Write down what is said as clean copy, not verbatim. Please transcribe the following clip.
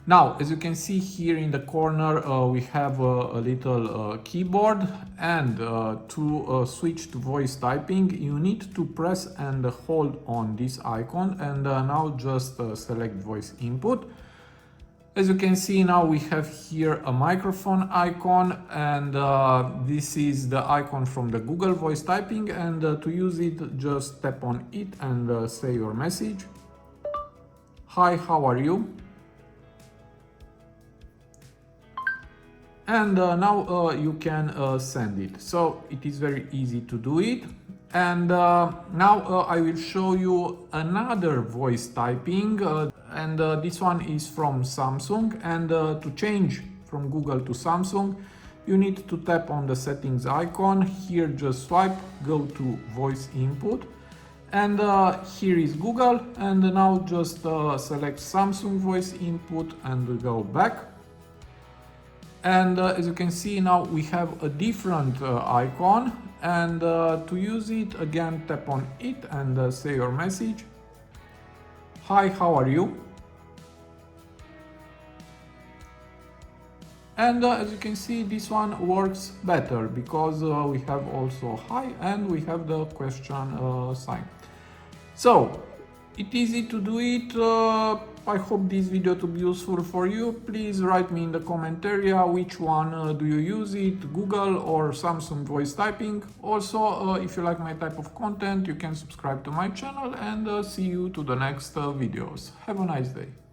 Now, as you can see here in the corner, we have a little keyboard, and to switch to voice typing, you need to press and hold on this icon, and now just select voice input. As you can see, now we have here a microphone icon, and this is the icon from the Google voice typing, and to use it, just tap on it and say your message. Hi, how are you? And now you can send it. So it is very easy to do it. And now I will show you another voice typing, and this one is from Samsung. And to change from Google to Samsung, you need to tap on the settings icon. Here just swipe, go to voice input, and here is Google, and now just select Samsung voice input and go back. And as you can see, now we have a different icon, and to use it, again tap on it and say your message. Hi, how are you? And as you can see, this one works better because we have also hi and we have the question sign. So it's easy to do it. I hope this video to be useful for you. Please write me in the comment area which one do you use it, Google or Samsung voice typing. Also, if you like my type of content, you can subscribe to my channel, and see you to the next videos. Have a nice day.